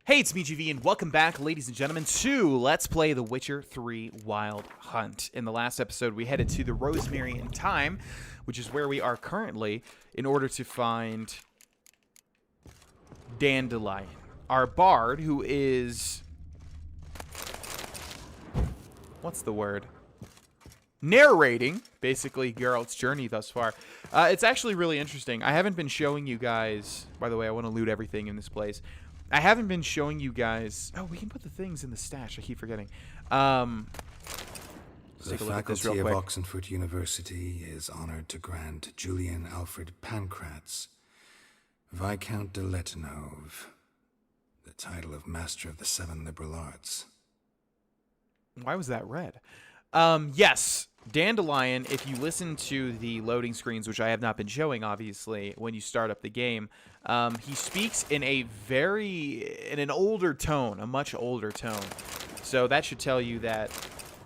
Hey, it's me, GV, and welcome back, ladies and gentlemen, to Let's Play The Witcher 3 Wild Hunt. In the last episode, we headed to the Rosemary in Time, which is where we are currently, in order to find Dandelion, our bard, who is... what's the word? Narrating, basically, Geralt's journey thus far. It's actually really interesting. I haven't been showing you guys... By the way, I want to loot everything in this place. I haven't been showing you guys... Oh, we can put the things in the stash. I keep forgetting. The faculty of Oxenford University is honored to grant Julian Alfred Pancratz, Viscount de Letenove, the title of Master of the Seven Liberal Arts. Why was that red? Yes, Dandelion, if you listen to the loading screens, which I have not been showing, obviously, when you start up the game, he speaks in an older tone, a much older tone. So that should tell you that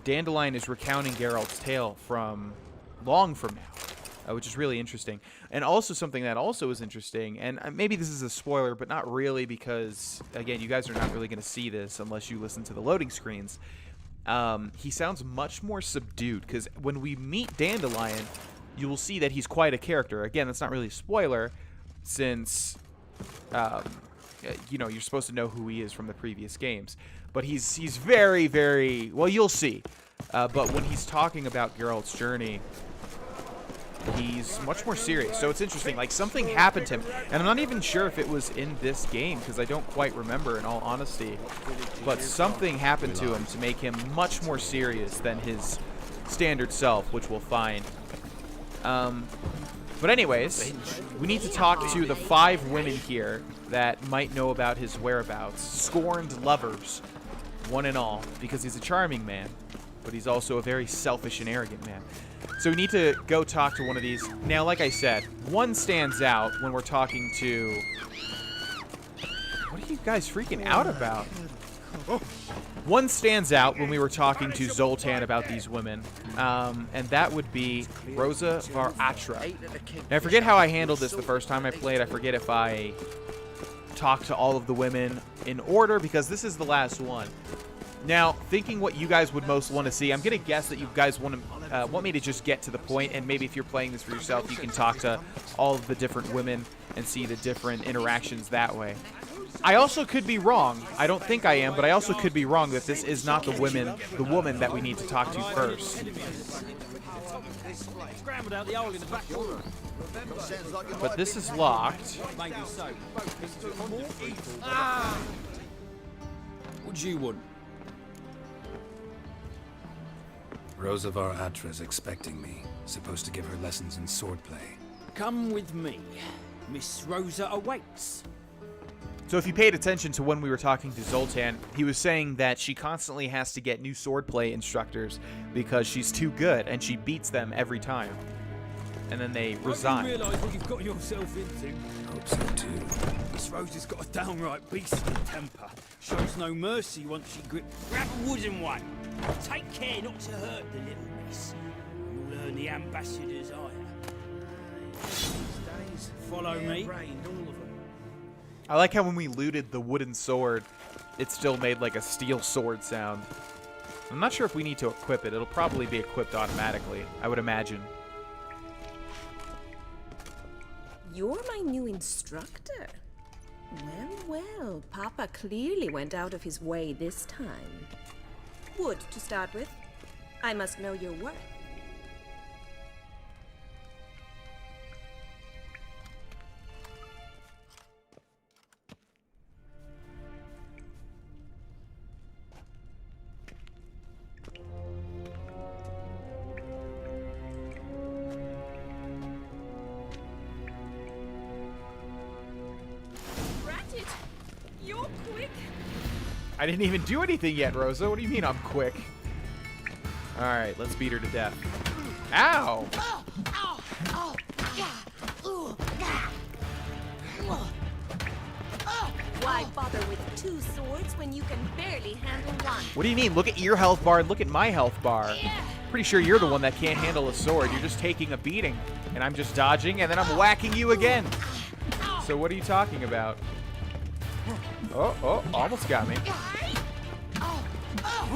Dandelion is recounting Geralt's tale from long from now, which is really interesting. And also something that also is interesting, and maybe this is a spoiler, but not really because, again, you guys are not really going to see this unless you listen to the loading screens. He sounds much more subdued, because when we meet Dandelion, you will see that he's quite a character. Again, that's not really a spoiler, since, you know, you're supposed to know who he is from the previous games. But he's very, very... well, you'll see. But when he's talking about Geralt's journey, he's much more serious. So it's interesting. Like, something happened to him. And I'm not even sure if it was in this game, because I don't quite remember, in all honesty. But something happened to him to make him much more serious than his standard self, which we'll find. But anyways, we need to talk to the 5 women here that might know about his whereabouts. Scorned lovers, one and all, because he's a charming man, but he's also a very selfish and arrogant man. So we need to go talk to one of these. Now, like I said, one stands out when we're talking to... what are you guys freaking out about? One stands out when we were talking to Zoltan about these women, and that would be Rosa var Attre. Now, I forget how I handled this the first time I played. I forget if I talked to all of the women in order, because this is the last one. Now, thinking what you guys would most want to see, I'm going to guess that you guys want me to just get to the point, and maybe if you're playing this for yourself, you can talk to all of the different women and see the different interactions that way. I also could be wrong. I don't think I am, but I also could be wrong that this is not the woman that we need to talk to first. But this is locked. What do you want? Rosa var Attre is expecting me. Supposed to give her lessons in swordplay. Come with me. Miss Rosa awaits. So if you paid attention to when we were talking to Zoltan, he was saying that she constantly has to get new swordplay instructors because she's too good and she beats them every time. And then they resign. You realise what you've got yourself into? Hope so too. Miss Rosa's got a downright beastly temper. Shows no mercy once she grips. Grab a wooden one. Take care not to hurt the little miss. You'll earn the ambassador's ire. Follow me. I like how when we looted the wooden sword, it still made like a steel sword sound. I'm not sure if we need to equip it. It'll probably be equipped automatically, I would imagine. You're my new instructor. Well, Papa clearly went out of his way this time. Wood, to start with. I must know your worth. You're quick. I didn't even do anything yet, Rosa. What do you mean I'm quick? Alright, let's beat her to death. Ow! Why bother with 2 swords when you can barely handle one? What do you mean? Look at your health bar and look at my health bar. Pretty sure you're the one that can't handle a sword. You're just taking a beating. And I'm just dodging, and then I'm whacking you again. So what are you talking about? Oh, almost got me.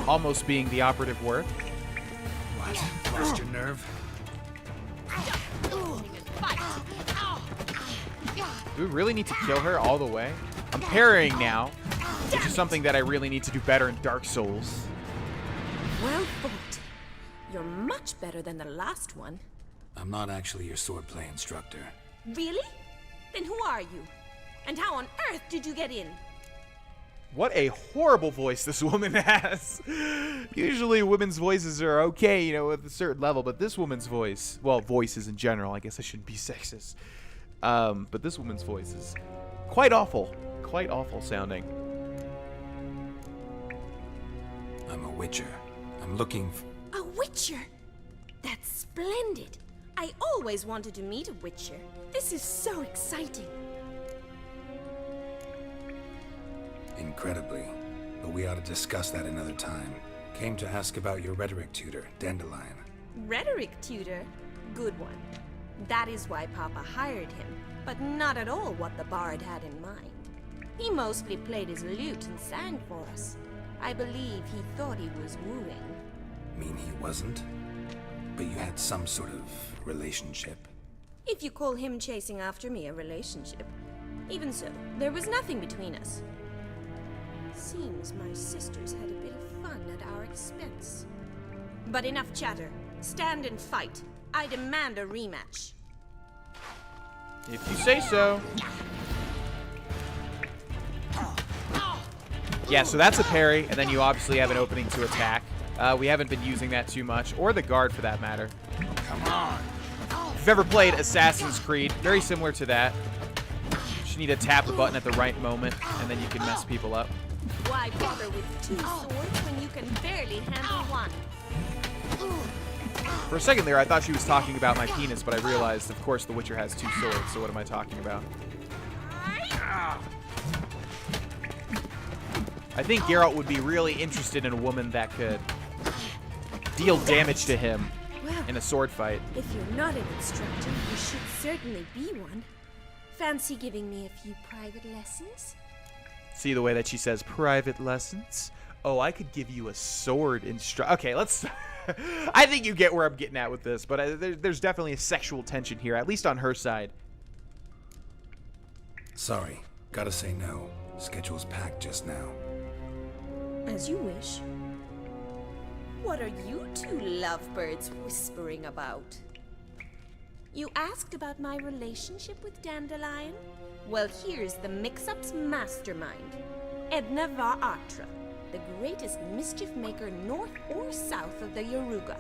Almost being the operative word. What? Lost your nerve? Do we really need to kill her all the way? I'm parrying now, which is something that I really need to do better in Dark Souls. Well fought. You're much better than the last one. I'm not actually your swordplay instructor. Really? Then who are you? And how on earth did you get in? What a horrible voice this woman has. Usually women's voices are okay, you know, at a certain level, but this woman's voice, well, voices in general, I guess I shouldn't be sexist. But this woman's voice is quite awful sounding. I'm a witcher. I'm looking for... A witcher? That's splendid. I always wanted to meet a witcher. This is so exciting. Incredibly. But we ought to discuss that another time. Came to ask about your rhetoric tutor, Dandelion. Rhetoric tutor? Good one. That is why Papa hired him, but not at all what the bard had in mind. He mostly played his lute and sang for us. I believe he thought he was wooing. Mean he wasn't? But you had some sort of relationship. If you call him chasing after me a relationship. Even so, there was nothing between us. Seems my sisters had a bit of fun at our expense. But enough chatter. Stand and fight. I demand a rematch. If you say so. Yeah, so that's a parry, and then you obviously have an opening to attack. We haven't been using that too much, or the guard for that matter. Come on. If you've ever played Assassin's Creed, very similar to that. You just need to tap the button at the right moment, and then you can mess people up. Why bother with two swords when you can barely handle one? For a second there, I thought she was talking about my penis, but I realized, of course, the Witcher has two swords, so what am I talking about? I think Geralt would be really interested in a woman that could deal damage to him in a sword fight. If you're not an instructor, you should certainly be one. Fancy giving me a few private lessons? See the way that she says private lessons? Oh, I could give you a sword Okay, let's... I think you get where I'm getting at with this, but there's definitely a sexual tension here, at least on her side. Sorry, gotta say no. Schedule's packed just now. As you wish. What are you two lovebirds whispering about? You asked about my relationship with Dandelion? Well, here's the mix-up's mastermind. Edna var Attre, the greatest mischief maker north or south of the Yaruga.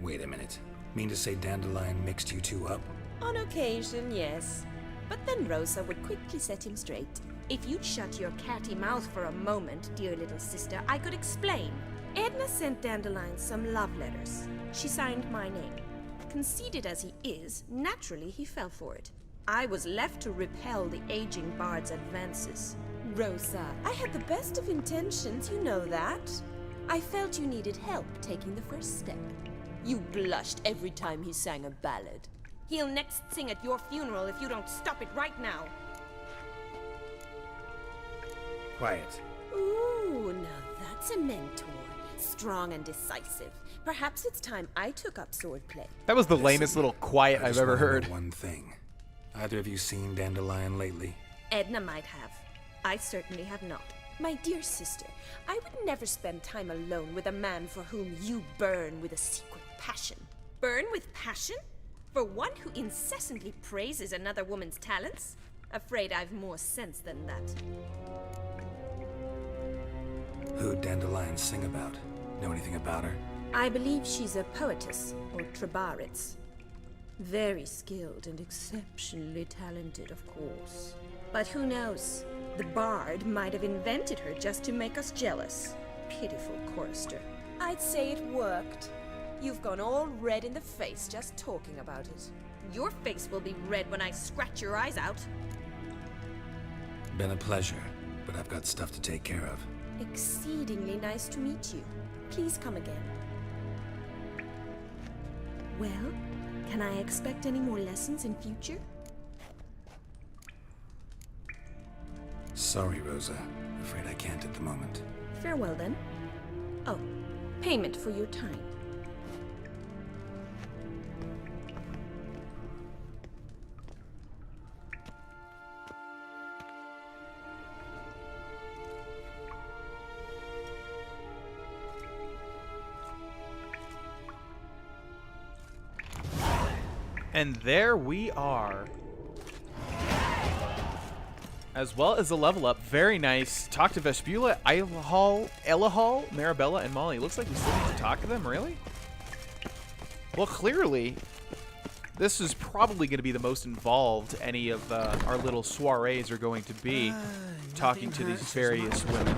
Wait a minute. Mean to say Dandelion mixed you two up? On occasion, yes. But then Rosa would quickly set him straight. If you'd shut your catty mouth for a moment, dear little sister, I could explain. Edna sent Dandelion some love letters. She signed my name. Conceited as he is, naturally he fell for it. I was left to repel the aging bard's advances. Rosa, I had the best of intentions, you know that. I felt you needed help taking the first step. You blushed every time he sang a ballad. He'll next sing at your funeral if you don't stop it right now. Quiet. Ooh, now that's a mentor. Strong and decisive. Perhaps it's time I took up swordplay. That was the lamest little quiet I I've just ever wanna know heard. one thing. Either of you seen Dandelion lately? Edna might have. I certainly have not. My dear sister, I would never spend time alone with a man for whom you burn with a secret passion. Burn with passion? For one who incessantly praises another woman's talents? Afraid I've more sense than that. Who'd Dandelion sing about? Know anything about her? I believe she's a poetess, or trebarits. Very skilled and exceptionally talented, of course. But who knows? The bard might have invented her just to make us jealous. Pitiful chorister. I'd say it worked. You've gone all red in the face just talking about it. Your face will be red when I scratch your eyes out. Been a pleasure, but I've got stuff to take care of. Exceedingly nice to meet you. Please come again. Well, can I expect any more lessons in future? Sorry, Rosa. Afraid I can't at the moment. Farewell, then. Oh, payment for your time. And there we are. As well as a level up. Very nice. Talk to Vespula, Elahal, Marabella, and Molly. Looks like we still need to talk to them, really? Well, clearly, this is probably going to be the most involved any of our little soirees are going to be, talking to these various women.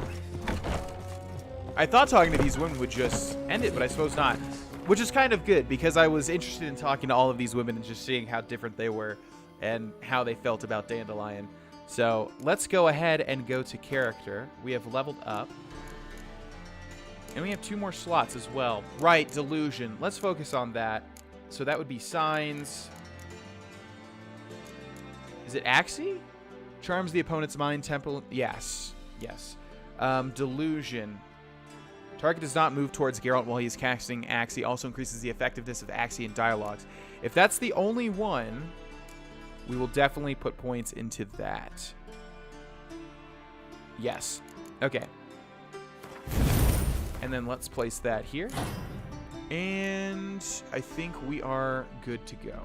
I thought talking to these women would just end it, but I suppose not. Which is kind of good, because I was interested in talking to all of these women and just seeing how different they were and how they felt about Dandelion. So let's go ahead and go to character. We have leveled up. And we have 2 more slots as well. Right, delusion. Let's focus on that. So that would be signs. Is it Axie? Charms the opponent's mind, temple. Yes. Yes. Delusion. Target does not move towards Geralt while he is casting Axie. Also increases the effectiveness of Axie in dialogues. If that's the only one, we will definitely put points into that. Yes. Okay. And then let's place that here. And I think we are good to go.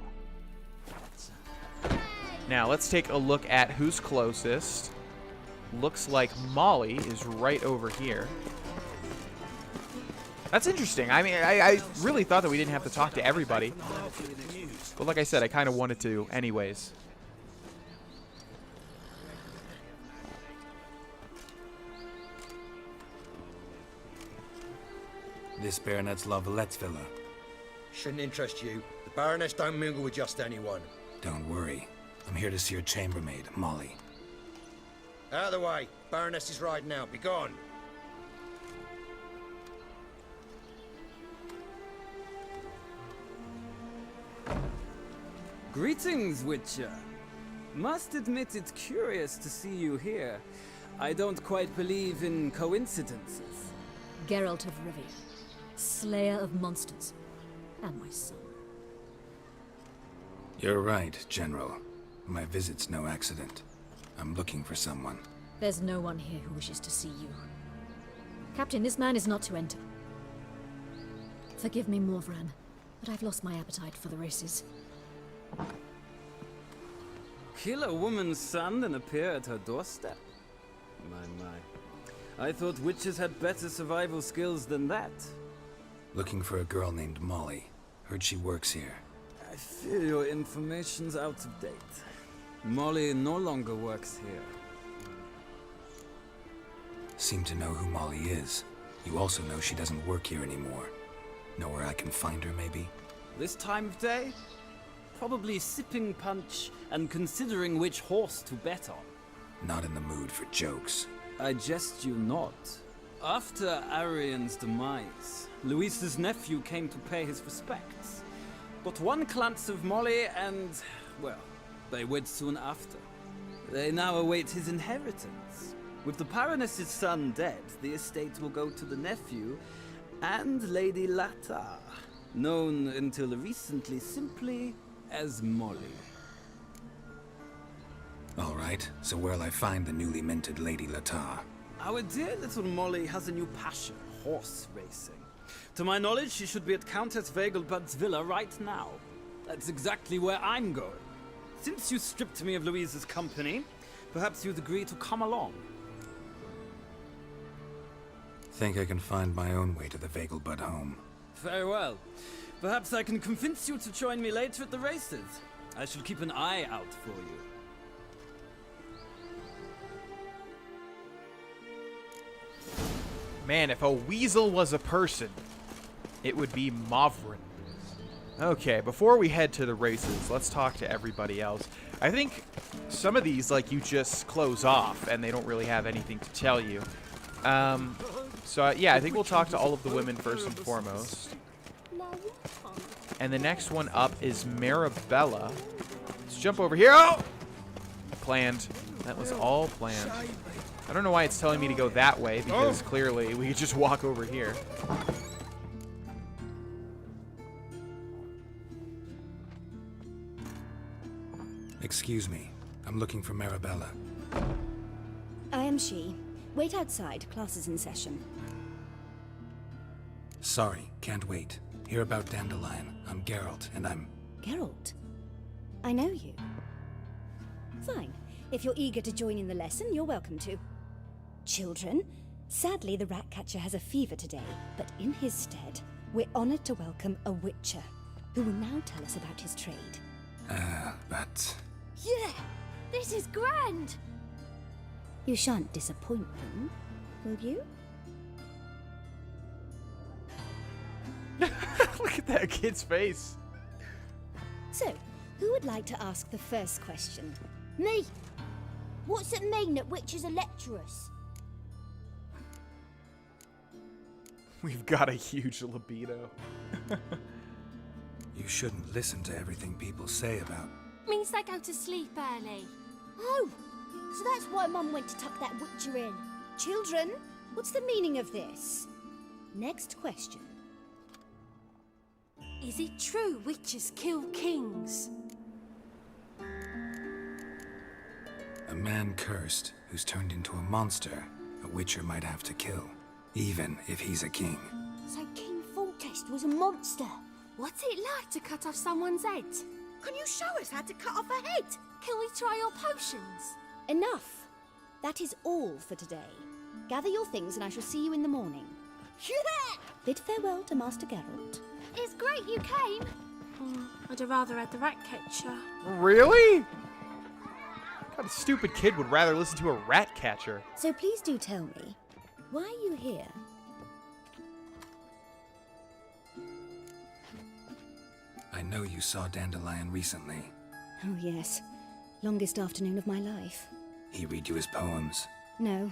Now, let's take a look at who's closest. Looks like Molly is right over here. That's interesting. I mean, I really thought that we didn't have to talk to everybody. But like I said, I kind of wanted to anyways. This Baronet's La Vallette's villa. Shouldn't interest you. The Baroness don't mingle with just anyone. Don't worry. I'm here to see your chambermaid, Molly. Out of the way. Baroness is riding out. Be gone. Greetings, Witcher. Must admit it's curious to see you here. I don't quite believe in coincidences. Geralt of Rivia, slayer of monsters, and my son. You're right, General. My visit's no accident. I'm looking for someone. There's no one here who wishes to see you. Captain, this man is not to enter. Forgive me, Morvran, but I've lost my appetite for the races. Kill a woman's son and appear at her doorstep? My. I thought witches had better survival skills than that. Looking for a girl named Molly. Heard she works here. I fear your information's out of date. Molly no longer works here. Seem to know who Molly is. You also know she doesn't work here anymore. Know where I can find her, maybe? This time of day? Probably sipping punch and considering which horse to bet on. Not in the mood for jokes. I jest you not. After Arian's demise, Louise's nephew came to pay his respects. Got one glance of Molly and, well, they wed soon after. They now await his inheritance. With the Baroness's son dead, the estate will go to the nephew and Lady Attre, known until recently simply as Molly. All right, so where'll I find the newly minted Lady Attre? Our dear little Molly has a new passion, horse racing. To my knowledge, she should be at Countess Vegelbud's villa right now. That's exactly where I'm going. Since you stripped me of Louise's company, perhaps you'd agree to come along. Think I can find my own way to the Vegelbud home. Very well. Perhaps I can convince you to join me later at the races. I shall keep an eye out for you. Man, if a weasel was a person, it would be Morvran. Okay, before we head to the races, let's talk to everybody else. I think some of these, like, you just close off, and they don't really have anything to tell you. Yeah, I think we'll talk to all of the women first and foremost. And the next one up is Marabella. Let's jump over here. Oh! Planned. That was all planned. I don't know why it's telling me to go that way, because clearly we could just walk over here. Excuse me. I'm looking for Marabella. I am she. Wait outside. Class is in session. Sorry, can't wait. Hear about Dandelion. I'm Geralt, and I'm... Geralt? I know you. Fine. If you're eager to join in the lesson, you're welcome to. Children, sadly the Ratcatcher has a fever today, but in his stead, we're honored to welcome a Witcher, who will now tell us about his trade. But... Yeah, this is grand. You shan't disappoint them, will you? Look at that kid's face. So, who would like to ask the first question? Me. What's it mean that witches are lecturers? We've got a huge libido. You shouldn't listen to everything people say about... Means they go to sleep early. Oh, so that's why Mum went to tuck that witcher in. Children, what's the meaning of this? Next question. Is it true witches kill kings? A man cursed who's turned into a monster a Witcher might have to kill, even if he's a king. So King Voorhis was a monster. What's it like to cut off someone's head? Can you show us how to cut off a head? Can we try your potions? Enough. That is all for today. Gather your things and I shall see you in the morning. Yeah! Bid farewell to Master Geralt. It's great you came. I'd have rather had the Ratcatcher. Really? What kind of stupid kid would rather listen to a rat catcher? So please do tell me, why are you here? I know you saw Dandelion recently. Oh yes, longest afternoon of my life. He read you his poems. No,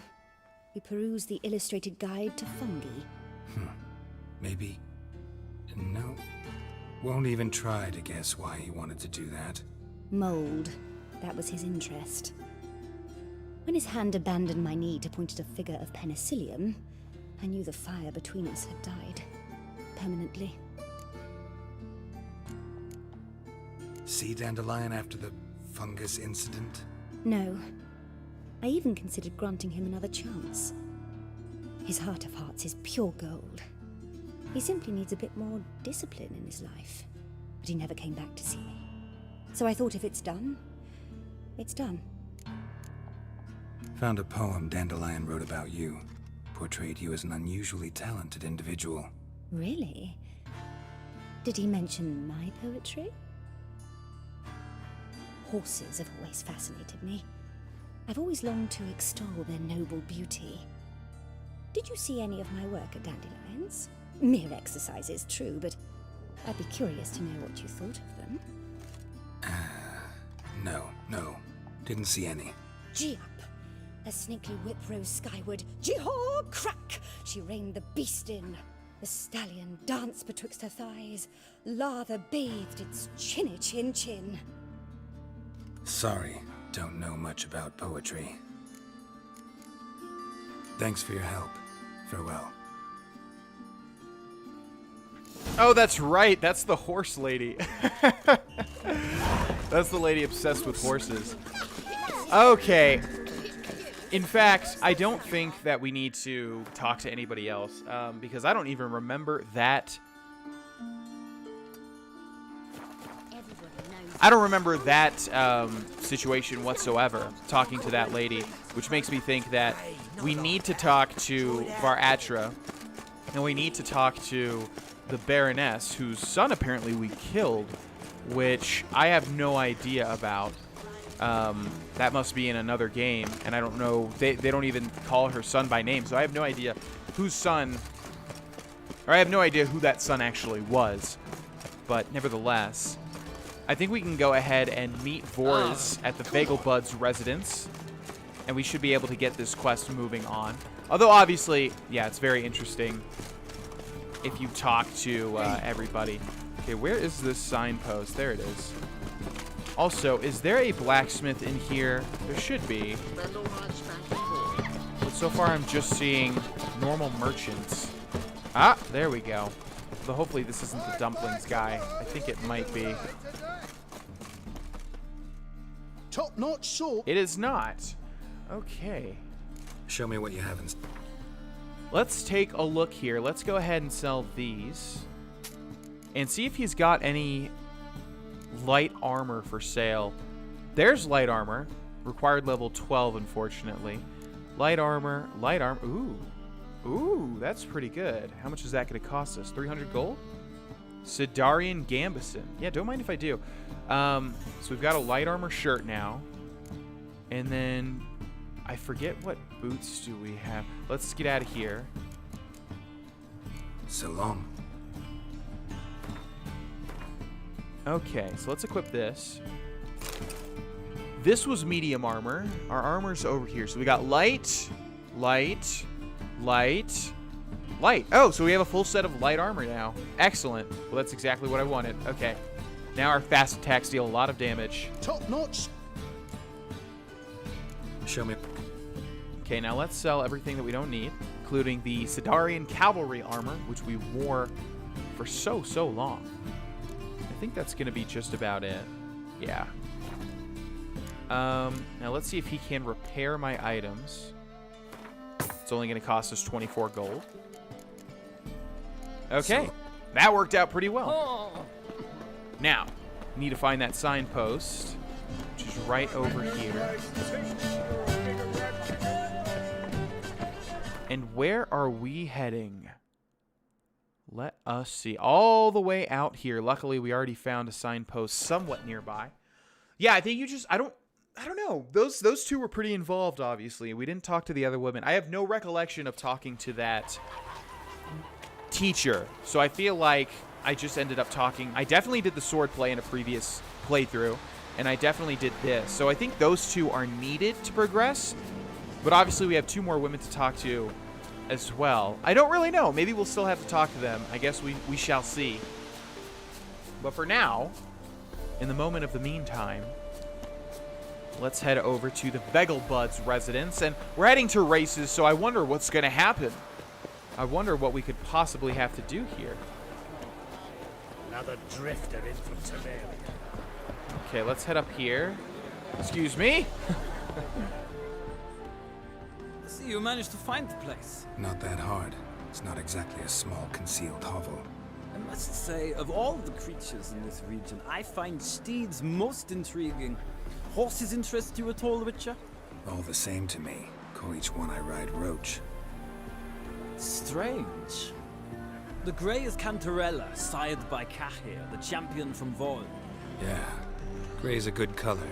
we perused the illustrated guide to fungi. Maybe... No. Won't even try to guess why he wanted to do that. Mold. That was his interest. When his hand abandoned my knee to point at a figure of penicillium, I knew the fire between us had died. Permanently. See Dandelion after the fungus incident? No. I even considered granting him another chance. His heart of hearts is pure gold. He simply needs a bit more discipline in his life. But he never came back to see me. So I thought if it's done, it's done. Found a poem Dandelion wrote about you. Portrayed you as an unusually talented individual. Really? Did he mention my poetry? Horses have always fascinated me. I've always longed to extol their noble beauty. Did you see any of my work at Dandelion's? Mere exercises, true, but I'd be curious to know what you thought of them. No. Didn't see any. Gee up! A snaky whip rose skyward. Gee-haw! Crack! She reined the beast in. The stallion danced betwixt her thighs. Lather bathed its chinny chin. Sorry, don't know much about poetry. Thanks for your help. Farewell. Oh, that's right. That's the horse lady. That's the lady obsessed with horses. Okay. In fact, I don't think that we need to talk to anybody else, because I don't even remember that. I don't remember that situation whatsoever, talking to that lady, which makes me think that we need to talk to Attre, and we need to talk to the Baroness, whose son apparently we killed, which I have no idea about. That must be in another game, and I don't know. They don't even call her son by name, so I have no idea whose son, or I have no idea who that son actually was. But nevertheless, I think we can go ahead and meet Voorhis at the Fagelbud's residence, and we should be able to get this quest moving on. Although, obviously, yeah, it's very interesting if you talk to everybody. Okay, where is this signpost? There it is. Also, is there a blacksmith in here? There should be. But so far I'm just seeing normal merchants. Ah, there we go. So hopefully this isn't the dumplings guy. I think it might be. Top-notch salt. It is not. Okay. Show me what you have in... Let's take a look here. Let's go ahead and sell these. And see if he's got any light armor for sale. There's light armor. Required level 12, unfortunately. Light armor. Ooh. Ooh, that's pretty good. How much is that going to cost us? 300 gold? Sidarian Gambison. Yeah, don't mind if I do. So we've got a light armor shirt now. And then I forget what boots do we have. Let's get out of here. So long. Okay, so let's equip this. This was medium armor. Our armor's over here. So we got light, light, light, light. Oh, so we have a full set of light armor now. Excellent. Well, that's exactly what I wanted. Okay. Now our fast attacks deal a lot of damage. Top notch. Show me. Okay, now let's sell everything that we don't need, including the Sidarian cavalry armor, which we wore for so long. I think that's going to be just about it. Yeah. Now let's see if he can repair my items. It's only going to cost us 24 gold. Okay. That worked out pretty well. Now, we need to find that signpost, which is right over here. And where are we heading? Let us see. All the way out here. Luckily, we already found a signpost somewhat nearby. Yeah, I think you just... I don't know. Those two were pretty involved, obviously. We didn't talk to the other women. I have no recollection of talking to that teacher. So I feel like I just ended up talking. I definitely did the sword play in a previous playthrough. And I definitely did this. So I think those two are needed to progress. But obviously, we have two more women to talk to as well. I don't really know. Maybe we'll still have to talk to them. I guess we shall see. But for now, in the moment of the meantime, let's head over to the Vegelbud's residence. And we're heading to races, so I wonder what's going to happen. I wonder what we could possibly have to do here. Another drifter into Terraria. Okay, let's head up here. Excuse me? See, you managed to find the place. Not that hard. It's not exactly a small concealed hovel. I must say, of all the creatures in this region, I find steeds most intriguing. Horses interest you at all, Witcher? All the same to me. Call each one I ride Roach. Strange. The grey is Cantarella, sired by Cahir, the champion from Vol. Yeah. Gray's a good color.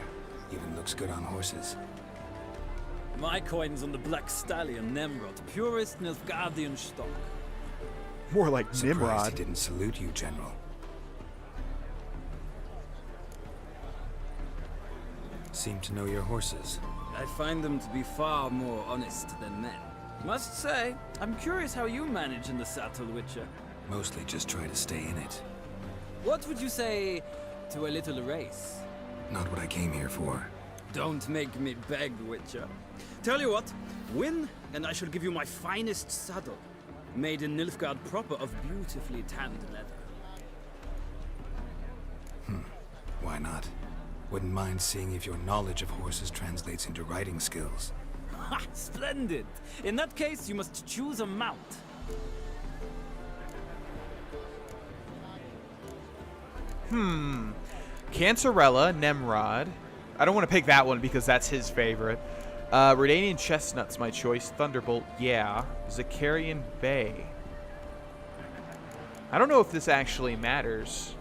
Even looks good on horses. My coin's on the black stallion, Nemrod, purest Nilfgaardian stock. More like Surprised Nimrod. he didn't salute you, General. Seem to know your horses. I find them to be far more honest than men. Must say, I'm curious how you manage in the saddle, Witcher. Mostly just try to stay in it. What would you say to a little race? Not what I came here for. Don't make me beg, Witcher. Tell you what, win, and I shall give you my finest saddle. Made in Nilfgaard proper of beautifully tanned leather. Why not? Wouldn't mind seeing if your knowledge of horses translates into riding skills. Ha! Splendid! In that case, you must choose a mount. Cantarella, Nemrod. I don't want to pick that one because that's his favorite. Redanian Chestnut's my choice. Thunderbolt, yeah. Zakarian Bay. I don't know if this actually matters,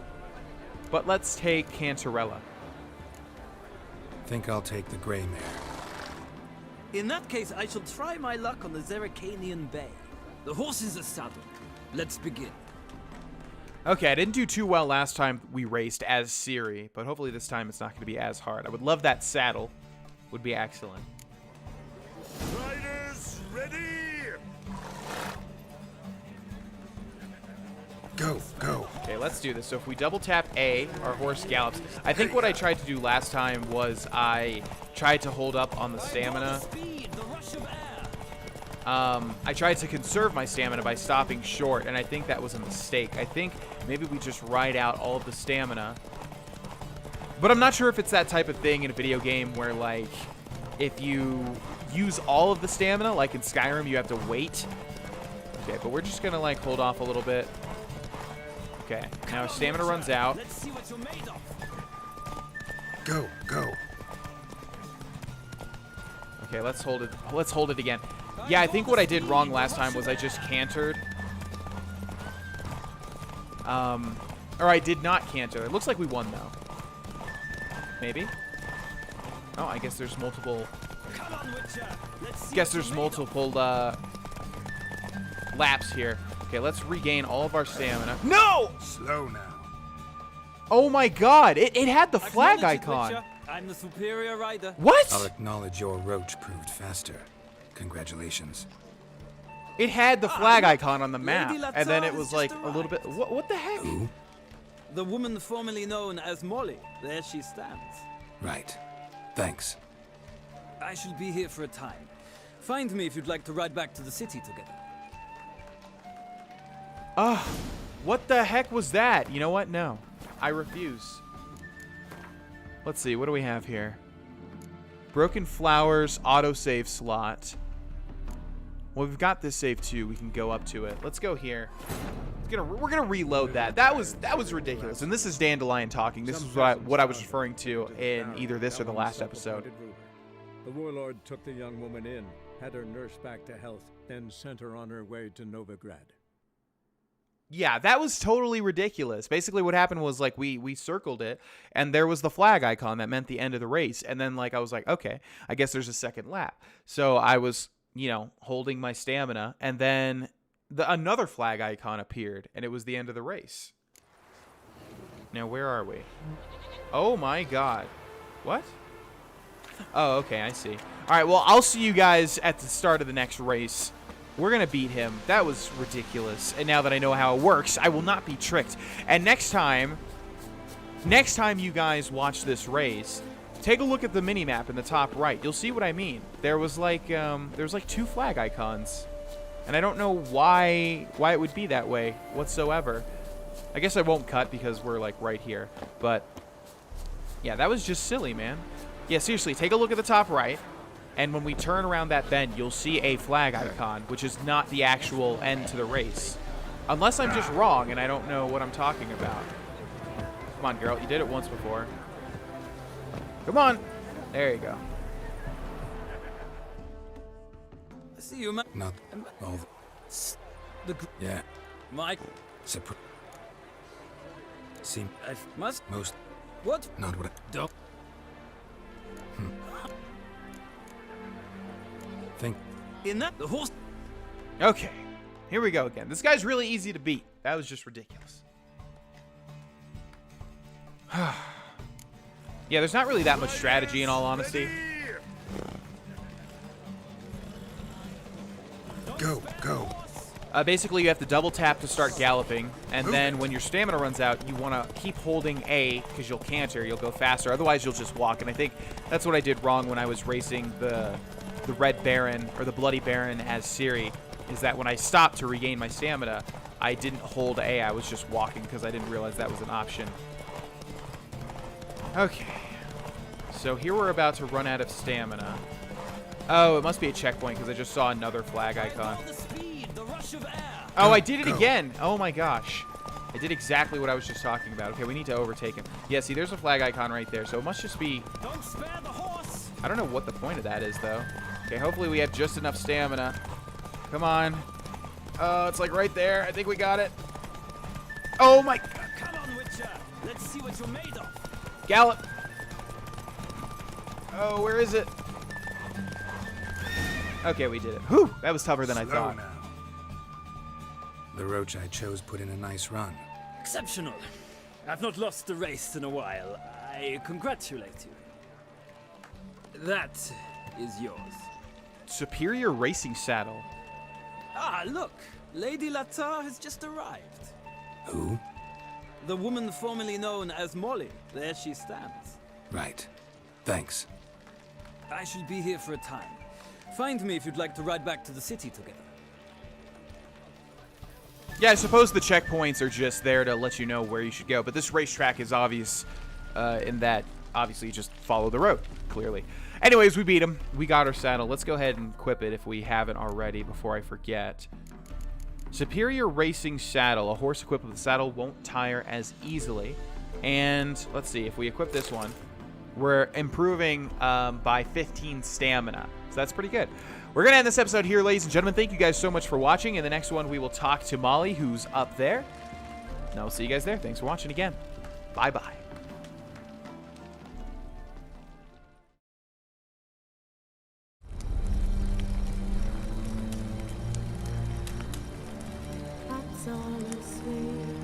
but let's take Cantarella. Think I'll take the gray mare. In that case, I shall try my luck on the Zeracanian Bay. The horse is a saddle. Let's begin. Okay, I didn't do too well last time we raced as Ciri, but hopefully this time it's not going to be as hard. I would love that saddle. Would be excellent. Riders, ready! Go, go. Okay, Okay, let's do this. So if we double tap A, our horse gallops. I think what I tried to do last time was I tried to hold up on the stamina. I tried to conserve my stamina by stopping short, and I think that was a mistake. I think maybe we just ride out all of the stamina. But I'm not sure if it's that type of thing in a video game where, like, if you use all of the stamina, like in Skyrim, you have to wait. Okay, but we're just gonna, like, hold off a little bit. Okay, now our stamina runs out. Let's see what you're made of. Go, go. Okay, let's hold it. Let's hold it again. Yeah, I think what I did wrong last time was I just cantered. Or I did not canter. It looks like we won, though. Maybe? Oh, I guess there's multiple... Guess there's multiple, laps here. Okay, let's regain all of our stamina. No! Slow now. Oh my god! It had the flag icon. I'm the superior rider. What? I'll acknowledge your roach proved faster. Congratulations. It had the flag icon on the map, Lady and then it Latar was has like just a little bit. What the heck? Who? The woman formerly known as Molly. There she stands. Right. Thanks. I shall be here for a time. Find me if you'd like to ride back to the city together. What the heck was that? You know what? No. I refuse. Let's see. What do we have here? Broken Flowers, autosave slot. Well, we've got this save too. We can go up to it. Let's go here. We're gonna reload that. That was ridiculous. And this is Dandelion talking. This is what I was referring to in either this or the last episode. The warlord took the young woman in, had her nursed back to health, then sent her on her way to Novigrad. Yeah, that was totally ridiculous. Basically what happened was, like, we circled it, and there was the flag icon that meant the end of the race. And then, like, I was like, okay, I guess there's a second lap. So I was, you know, holding my stamina, and then another flag icon appeared, and it was the end of the race. Now, where are we? Oh my god. What? Oh, okay, I see. All right, well, I'll see you guys at the start of the next race. We're going to beat him. That was ridiculous. And now that I know how it works, I will not be tricked. And next time you guys watch this race, take a look at the mini-map in the top right. You'll see what I mean. There was like two flag icons. And I don't know why it would be that way whatsoever. I guess I won't cut because we're like right here. But yeah, that was just silly, man. Yeah, seriously, take a look at the top right. And when we turn around that bend, you'll see a flag icon, which is not the actual end to the race. Unless I'm just wrong and I don't know what I'm talking about. Come on, Geralt, you did it once before. Come on. There you go. I see you, man. Not all the... Yeah. Mike. Seem... I must... Most... What? Not what I... Don't... Think... In that... The horse... Okay. Here we go again. This guy's really easy to beat. That was just ridiculous. Yeah, there's not really that much strategy in all honesty. Go, go. Basically, you have to double tap to start galloping, and then when your stamina runs out, you want to keep holding A because you'll canter, you'll go faster. Otherwise, you'll just walk, and I think that's what I did wrong when I was racing the Red Baron, or the Bloody Baron as Ciri, is that when I stopped to regain my stamina, I didn't hold A, I was just walking because I didn't realize that was an option. Okay. So here we're about to run out of stamina. Oh, it must be a checkpoint because I just saw another flag icon. Oh, I did it again. Oh my gosh. I did exactly what I was just talking about. Okay, we need to overtake him. Yeah, see, there's a flag icon right there. So it must just be... Don't spare the horse. I don't know what the point of that is, though. Okay, hopefully we have just enough stamina. Come on. Oh, it's like right there. I think we got it. Oh my god. Come on, Witcher. Let's see what you're made of. Gallop. Oh, where is it? Okay, we did it. Whew, that was tougher than I thought. Now. The roach I chose put in a nice run. Exceptional. I've not lost a race in a while. I congratulate you. That is yours. Superior racing saddle. Ah, look. Lady Latar has just arrived. Who? The woman formerly known as Molly. There she stands. Right. Thanks. I shall be here for a time. Find me if you'd like to ride back to the city together. Yeah, I suppose the checkpoints are just there to let you know where you should go, but this racetrack is obvious in that, obviously, you just follow the road, clearly. Anyways, we beat him. We got our saddle. Let's go ahead and equip it if we haven't already before I forget. Superior Racing Saddle. A horse equipped with a saddle won't tire as easily. And let's see, if we equip this one, we're improving by 15 stamina. So that's pretty good. We're going to end this episode here, ladies and gentlemen. Thank you guys so much for watching. In the next one, we will talk to Molly, who's up there. And I'll see you guys there. Thanks for watching again. Bye-bye. That's all I swear.